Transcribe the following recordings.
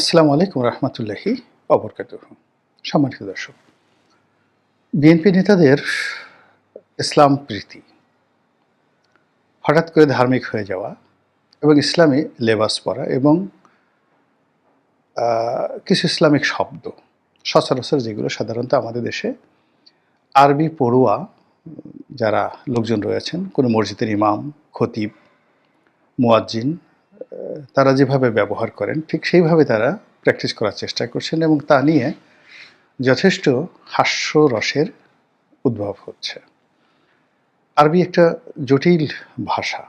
আসসালামু আলাইকুম রহমতুল্লাহি অবরকাতুহু। সম্মানিত দর্শক, বিএনপি নেতাদের ইসলাম প্রীতি, হঠাৎ করে ধার্মিক হয়ে যাওয়া এবং ইসলামী লেবাস পরা এবং কিছু ইসলামিক শব্দ সচরাচর যেগুলো সাধারণত আমাদের দেশে আরবি পড়ুয়া যারা লোকজন রয়েছেন, কোনো মসজিদের ইমাম, খতিব, মুয়াজ্জিন, তারা যেভাবে ব্যবহার করেন ঠিক সেইভাবে তারা প্র্যাকটিস করার চেষ্টা করছেন এবং তা নিয়ে যথেষ্ট হাস্যরসের উদ্ভব হচ্ছে। আরবি একটা জটিল ভাষা।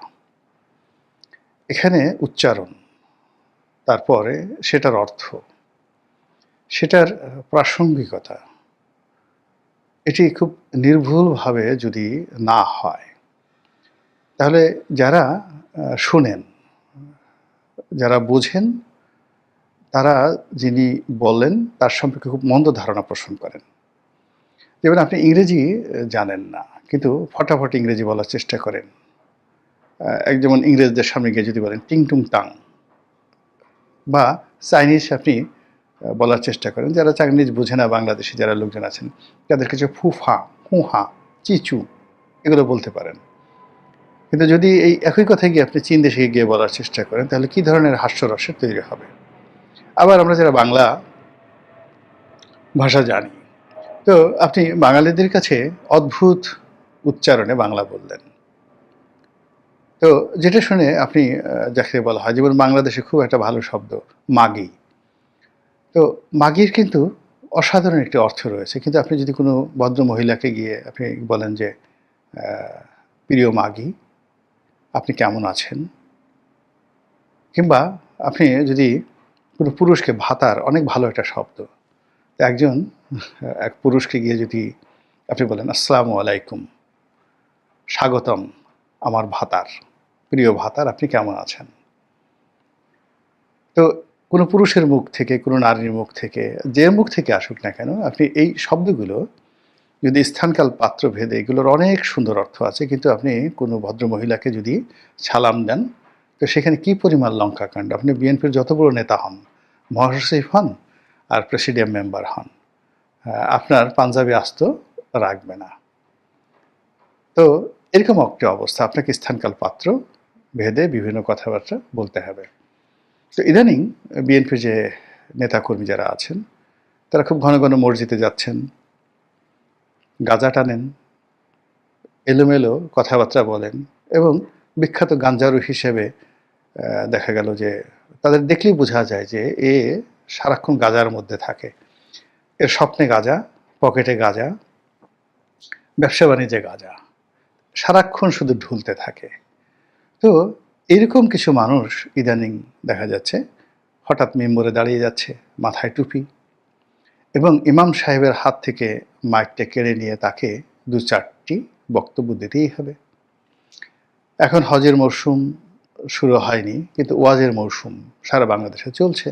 এখানে উচ্চারণ, তারপরে সেটার অর্থ, সেটার প্রাসঙ্গিকতা, এটি খুব নির্ভুলভাবে যদি না হয়, তাহলে যারা শোনেন, যারা বোঝেন, তারা যিনি বলেন তার সম্পর্কে খুব মন্দ ধারণা পোষণ করেন। যেমন আপনি ইংরেজি জানেন না, কিন্তু ফটাফট ইংরেজি বলার চেষ্টা করেন। যেমন ইংরেজদের সামনে গিয়ে যদি বলেন টিং টুং টাং, বা চাইনিজ আপনি বলার চেষ্টা করেন, যারা চাইনিজ বোঝে না, বাংলাদেশি যারা লোকজন আছেন তাদের কাছে ফুফা, হুহা, চিচু এগুলো বলতে পারেন। কিন্তু যদি এই একই কথায় গিয়ে আপনি চীন দেশে গিয়ে বলার চেষ্টা করেন, তাহলে কী ধরনের হাস্যরসের তৈরি হবে। আবার আমরা যারা বাংলা ভাষা জানি, তো আপনি বাঙালিদের কাছে অদ্ভুত উচ্চারণে বাংলা বললেন, তো যেটা শুনে আপনি যাকে বলা হয়, যেমন বাংলাদেশে খুব একটা ভালো শব্দ মাগি। তো মাগির কিন্তু অসাধারণ একটি অর্থ রয়েছে, কিন্তু আপনি যদি কোনো ভদ্র মহিলাকে গিয়ে আপনি বলেন যে প্রিয় মাগি, আপনি কেমন আছেন, কিংবা আপনি যদি কোনো পুরুষকে, ভাতার অনেক ভালো একটা শব্দ, একজন এক পুরুষকে গিয়ে যদি আপনি বলেন আসসালামু আলাইকুম, স্বাগতম আমার ভাতার, প্রিয় ভাতার, আপনি কেমন আছেন। তো কোনো পুরুষের মুখ থেকে, কোনো নারীর মুখ থেকে, যে মুখ থেকে আসুক না কেন, আপনি এই শব্দগুলো যদি স্থানকাল পাত্র ভেদে, এগুলোর অনেক সুন্দর অর্থ আছে, কিন্তু আপনি কোনো ভদ্র মহিলাকে যদি সালাম দেন, তো সেখানে কী পরিমাণ লঙ্কাকাণ্ড। আপনি বিএনপির যত বড় নেতা হন, মহাসচিব হন আর প্রেসিডিয়াম মেম্বার হন, আপনার পাঞ্জাবি আস্ত রাখবে না। তো এরকম একটা অবস্থা, আপনাকে স্থানকাল পাত্র ভেদে বিভিন্ন কথাবার্তা বলতে হবে। তো ইদানিং বিএনপির যে নেতাকর্মী যারা আছেন, তারা খুব ঘন ঘন মসজিদে যাচ্ছেন, গাঁজা টানেন, এলোমেলো কথাবার্তা বলেন এবং বিখ্যাত গাঞ্জারু হিসেবে দেখা গেল যে তাদের দেখলেই বোঝা যায় যে এ সারাক্ষণ গাঁজার মধ্যে থাকে। এর স্বপ্নে গাঁজা, পকেটে গাঁজা, ব্যবসা বাণিজ্যে গাঁজা, সারাক্ষণ শুধু ঢুলতে থাকে। তো এরকম কিছু মানুষ ইদানিং দেখা যাচ্ছে হঠাৎ মিম্বরে দাঁড়িয়ে যাচ্ছে, মাথায় টুপি, এবং ইমাম সাহেবের হাত থেকে মাইকটা কেড়ে নিয়ে তাকে দু চারটি বক্তব্য দিতেই হবে। এখন হজের মরশুম শুরু হয়নি, কিন্তু ওয়াজের মরশুম সারা বাংলাদেশে চলছে,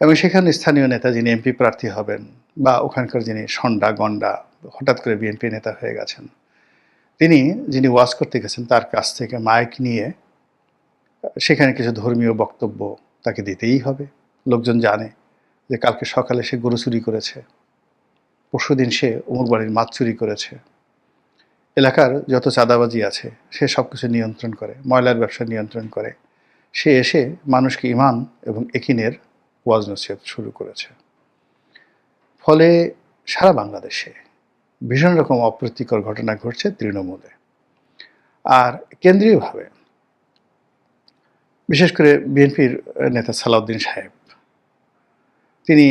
এবং সেখানে স্থানীয় নেতা যিনি এমপি প্রার্থী হবেন, বা ওখানকার যিনি সন্ডা গন্ডা হঠাৎ করে বিএনপি নেতা হয়ে গেছেন, তিনি যিনি ওয়াজ করতে গেছেন তার কাছ থেকে মাইক নিয়ে সেখানে কিছু ধর্মীয় বক্তব্য তাকে দিতেই হবে। লোকজন জানে যে কালকে সকালে সে গরু চুরি করেছে, পরশুদিন সে অমুক বাড়ির মাছ চুরি করেছে, এলাকার যত চাঁদাবাজি আছে সে সব কিছু নিয়ন্ত্রণ করে, ময়লার ব্যবসা নিয়ন্ত্রণ করে। সে এসে মানুষকে ইমান এবং একিনের ওয়াজ নসিহত শুরু করেছে। ফলে সারা বাংলাদেশে ভীষণ রকম অপ্রীতিকর ঘটনা ঘটছে তৃণমূলে। আর কেন্দ্রীয়ভাবে বিশেষ করে বিএনপির নেতা সালাউদ্দিন সাহেব, তিনি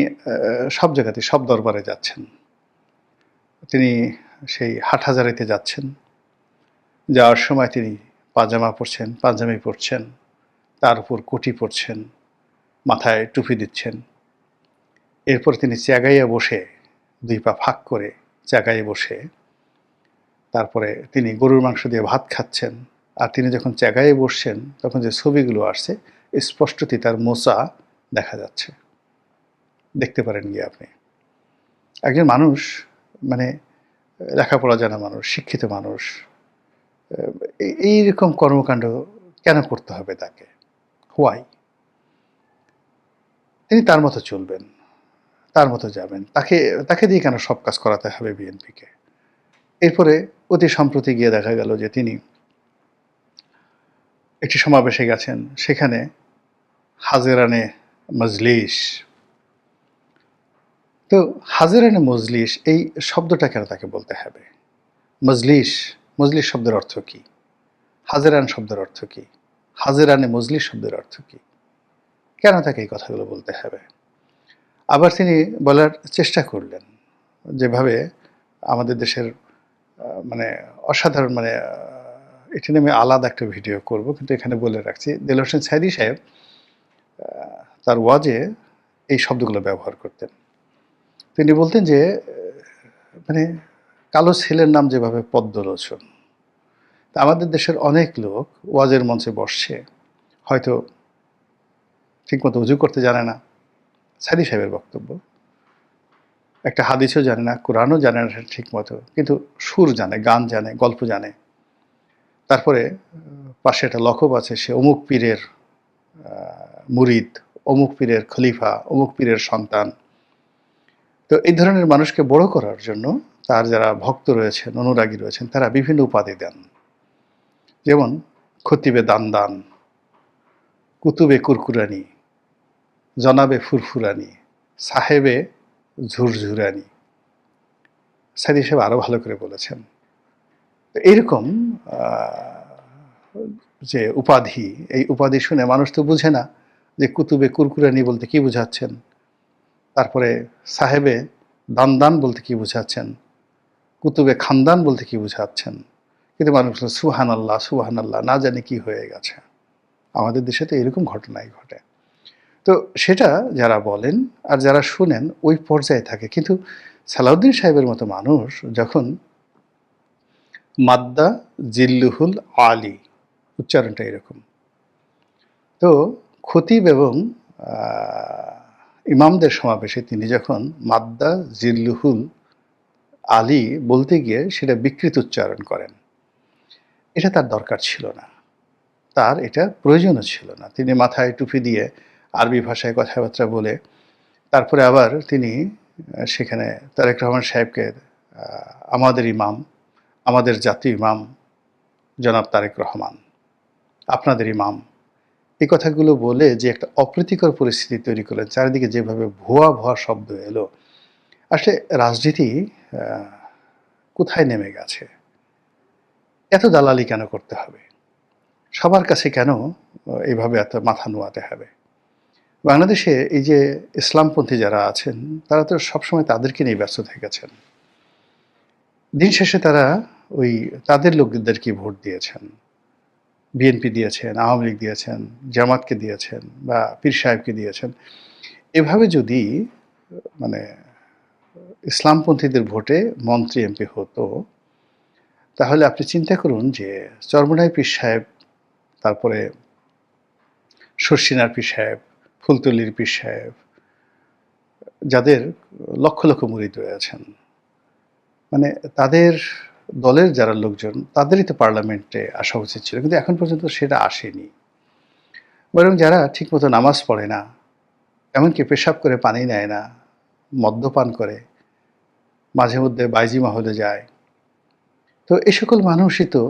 সব জায়গাতে, সব দরবারে যাচ্ছেন। তিনি সেই হাটহাজারিতে যাচ্ছেন, যাওয়ার সময় তিনি পাজামা পরছেন, পাঞ্জাবি পরছেন, তার উপর কোটি পরছেন, মাথায় টুপি দিচ্ছেন। এরপর তিনি চেয়াগাইয়ে বসে, দুই পা ফাঁক করে চেয়াগাইয়ে বসে, তারপরে তিনি গরুর মাংস দিয়ে ভাত খাচ্ছেন। আর তিনি যখন চেয়াগাইয়ে বসছেন, তখন যে ছবিগুলো আসছে, স্পষ্টতই তার মোচা দেখা যাচ্ছে, দেখতে পারেন গিয়ে আপনি। একজন মানুষ, মানে লেখাপড়া জানা মানুষ, শিক্ষিত মানুষ, এইরকম কর্মকাণ্ড কেন করতে হবে তাকে? হোয়াই? তিনি তার মতো চলবেন, তার মতো যাবেন। তাকে দিয়ে কেন সব কাজ করাতে হবে বিএনপিকে? এরপরে অতি সম্প্রতি গিয়ে দেখা গেল যে তিনি একটি সমাবেশে গেছেন। সেখানে হাজেরানে মজলিস। তো হাজেরানে মজলিস এই শব্দটা কেন তাকে বলতে হবে? মজলিস, মজলিস শব্দের অর্থ কি? হাজেরান শব্দের অর্থ কি? হাজেরানে মজলিস শব্দের অর্থ কি? কেন তাকে এই কথাগুলো বলতে হবে? আবার তিনি বলার চেষ্টা করলেন, যেভাবে আমাদের দেশের মানে অসাধারণ এটা নিয়ে আমি আলাদা একটা ভিডিও করব, কিন্তু এখানে বলে রাখছি। দেলোয়ার হোসেন সাঈদী সাহেব তার ওয়াজে এই শব্দগুলো ব্যবহার করতেন। তিনি বলতেন যে মানে কালো ছেলের নাম যেভাবে পদ্মলোচন, তা আমাদের দেশের অনেক লোক ওয়াজের মঞ্চে বসছে, হয়তো ঠিকমতো উজু করতে জানে না, সাঈদী সাহেবের বক্তব্য, একটা হাদিসও জানে না, কোরআনও জানে না ঠিক মতো, কিন্তু সুর জানে, গান জানে, গল্প জানে। তারপরে পাশে একটা লকব আছে, সে অমুক পীরের মুরিদ, অমুক পীরের খলিফা, অমুক পীরের সন্তান। তো এই ধরনের মানুষকে বড় করার জন্য তার যারা ভক্ত রয়েছেন, অনুরাগী রয়েছেন, তারা বিভিন্ন উপাধি দেন। যেমন খতিবে দান, কুতুবে কুরকুরানি, জনাবে ফুরফুরানি, সাহেবে ঝুরঝুরানি। সাঈদী সাহেব আরও ভালো করে বলেছেন। এইরকম যে উপাধি, এই উপাধি শুনে মানুষ তো বুঝে না যে কুতুবে কুরকুরানি বলতে কি বুঝাচ্ছেন, তারপরে সাহেবে দান বলতে কি বুঝাচ্ছেন, কুতুবে খানদান বলতে কি বুঝাচ্ছেন। কিন্তু মানুষ সুবহান আল্লাহ না জানি কি হয়ে গেছে। আমাদের দেশে তো এরকম ঘটনাই ঘটে। তো সেটা যারা বলেন আর যারা শুনেন ওই পর্যায়ে থাকে। কিন্তু সালাউদ্দিন সাহেবের মতো মানুষ যখন মাদ্দা জিল্লুহুল আলী, উচ্চারণটা এরকম, তো খতিব এবং ইমামদের সমাবেশে তিনি যখন মাদ্দা জিল্লুহুল আলী বলতে গিয়ে সেটা বিকৃত উচ্চারণ করেন, এটা তার দরকার ছিল না, তার এটা প্রয়োজনও ছিল না। তিনি মাথায় টুপি দিয়ে আরবি ভাষায় কথাবার্তা বলে তারপরে আবার তিনি সেখানে তারেক রহমান সাহেবকে আমাদের ইমাম, আমাদের জাতীয় ইমাম জনাব তারেক রহমান, আপনাদের ইমাম, এই কথাগুলো বলে যে একটা অপ্রীতিকর পরিস্থিতি তৈরি করলেন, চারিদিকে যেভাবে ভুয়া শব্দ এলো, আসলে রাজনীতি কোথায় নেমে গেছে? এত দালালি কেন করতে হবে? সবার কাছে কেন এইভাবে এত মাথা নোয়াতে হবে? বাংলাদেশে এই যে ইসলামপন্থী যারা আছেন, তারা তো সবসময় তাদেরকে নিয়ে ব্যস্ত থেকেছেন। দিন শেষে তারা ওই তাদের লোকদেরকে ভোট দিয়েছেন, বিএনপি দিয়েছেন, আওয়ামী লীগ দিয়েছেন, জামাতকে দিয়েছেন বা পীর সাহেবকে দিয়েছেন। এভাবে যদি মানে ইসলামপন্থীদের ভোটে মন্ত্রী এমপি হতো, তাহলে আপনি চিন্তা করুন যে চরমোনাই পীর সাহেব, তারপরে শর্ষিনার পীর সাহেব, ফুলতলির পীর সাহেব, যাদের লক্ষ লক্ষ মুরিদ রয়েছেন, মানে তাদের দলের যারা লোকজন, তাদেরই তো পার্লামেন্টে আসা উচিত ছিল, কিন্তু এখন পর্যন্ত সেটা আসেনি। বরং যারা ঠিকমতো নামাজ পড়ে না, এমনকি পেশাব করে পানি নেয় না, মদ্যপান করে, মাঝে মধ্যে বাইজি মহলে যায়, তো এই সকল মানুষই তো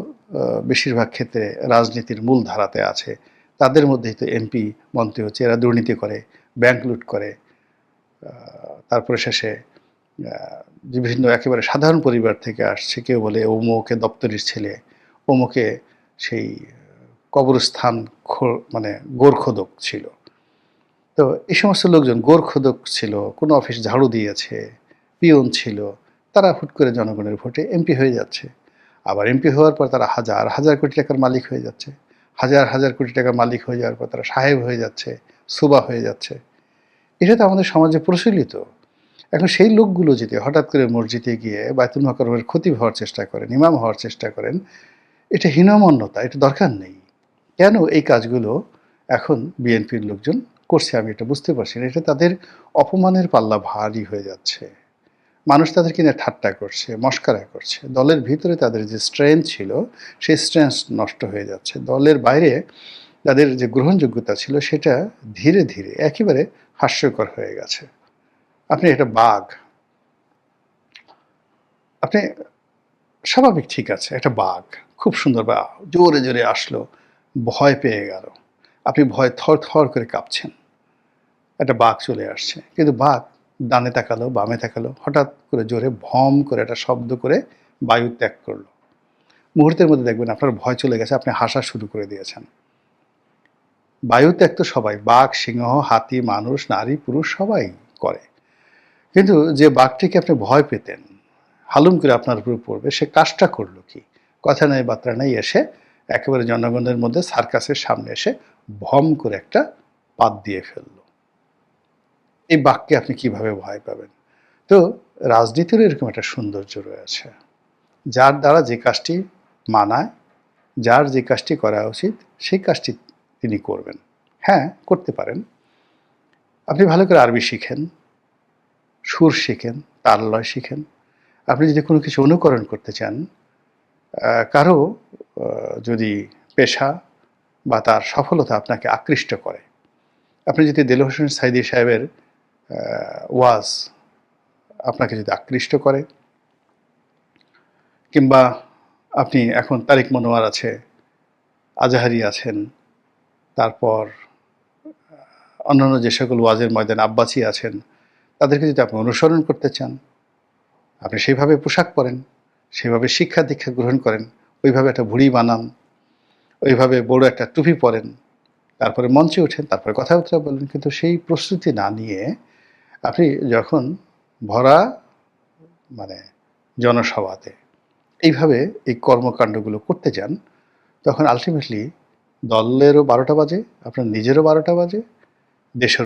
বেশিরভাগ ক্ষেত্রে রাজনীতির মূল ধারাতে আছে। তাদের মধ্যেই তো এমপি মন্ত্রী হচ্ছে। এরা দুর্নীতি করে, ব্যাংক লুট করে, তারপরে শেষে যে বিভিন্ন একেবারে সাধারণ পরিবার থেকে আসছে। কেউ বলে অমুকে দপ্তরির ছেলে, অমুকে সেই কবরস্থান মানে গোরখোদক ছিল। তো এই সমস্ত লোকজন গোরখোদক ছিল, কোনো অফিস ঝাড়ু দিয়েছে, পিয়ন ছিল, তারা হুট করে জনগণের ভোটে এমপি হয়ে যাচ্ছে। আবার এমপি হওয়ার পর তারা হাজার হাজার কোটি টাকার মালিক হয়ে যাচ্ছে। হাজার হাজার কোটি টাকার মালিক হয়ে যাওয়ার পর তারা সাহেব হয়ে যাচ্ছে, সুবা হয়ে যাচ্ছে। এটা তো আমাদের সমাজে প্রচলিত। এখন সেই লোকগুলো যদি হঠাৎ করে মসজিদে গিয়ে বায়তুল মাকরমের খতিব হওয়ার চেষ্টা করেন, ইমাম হওয়ার চেষ্টা করেন, এটা হীনমন্যতা, এটা দরকার নেই। কেন এই কাজগুলো এখন বিএনপির লোকজন করছে আমি এটা বুঝতে পারছি না। এটা তাদের অপমানের পাল্লা ভারী হয়ে যাচ্ছে। মানুষ তাদেরকে নিয়ে ঠাট্টা করছে, মশকরা করছে। দলের ভিতরে তাদের যে স্ট্রেংথ ছিল, সেই স্ট্রেংথ নষ্ট হয়ে যাচ্ছে। দলের বাইরে যাদের যে গ্রহণযোগ্যতা ছিল সেটা ধীরে ধীরে একেবারে হাস্যকর হয়ে গেছে। আপনি একটা বাঘ, আপনি স্বাভাবিক ঠিক আছে, একটা বাঘ খুব সুন্দর বা জোরে জোরে আসলো, ভয় পেয়ে গেল, আপনি ভয় থর থর করে কাঁপছেন, একটা বাঘ চলে আসছে, কিন্তু বাঘ ডানে তাকালো বামে তাকালো, হঠাৎ করে জোরে ভম করে একটা শব্দ করে বায়ু ত্যাগ করলো। মুহূর্তের মধ্যে দেখবেন আপনার ভয় চলে গেছে, আপনি হাসা শুরু করে দিয়েছেন। বায়ু ত্যাগ তো সবাই, বাঘ, সিংহ, হাতি, মানুষ, নারী, পুরুষ সবাই করে। কিন্তু যে বাঘটিকে আপনি ভয় পেতেন, হালুম করে আপনার উপর পড়বে, সে কাজটা করলো কি? কথা নাই বার্তা নাই, এসে একেবারে জনগণের মধ্যে সার্কাসের সামনে এসে ভম করে একটা পাত দিয়ে ফেললো। এই বাঘকে আপনি কিভাবে ভয় পাবেন? তো রাজনীতিরও এরকম একটা সৌন্দর্য রয়েছে। যার দ্বারা যে কাজটি মানায়, যার যে কাজটি করা উচিত, সেই কাজটি তিনি করবেন। হ্যাঁ, করতে পারেন। আপনি ভালো করে আরবি শিখেন, সুর শিখেন, তাল লয় শিখেন। আপনি যদি কোনো কিছু অনুকরণ করতে চান, কারো যদি পেশা বা তার সফলতা আপনাকে আকৃষ্ট করে, আপনি যদি দেলোয়ার হোসেন সাঈদী সাহেবের ওয়াজ আপনাকে যদি আকৃষ্ট করে, কিংবা আপনি এখন তারিক মনোয়ার আছে, আজাহারি আছেন, তারপর অন্যান্য যে সকল ওয়াজের ময়দান আব্বাসী আছেন, তাদেরকে যদি আপনি অনুসরণ করতে চান, আপনি সেইভাবে পোশাক পরেন, সেভাবে শিক্ষা দীক্ষা গ্রহণ করেন, ওইভাবে একটা ভুঁড়ি বানান, ওইভাবে বড় একটা টুপি পরেন, তারপরে মঞ্চে ওঠেন, তারপরে কথাবার্তা বলেন। কিন্তু সেই প্রস্তুতি না নিয়ে আপনি যখন ভরা মানে জনসভাতে এইভাবে এই কর্মকাণ্ডগুলো করতে যান, তখন আলটিমেটলি দলেরও ১২টা বাজে, আপনার নিজেরও ১২টা বাজে, দেশের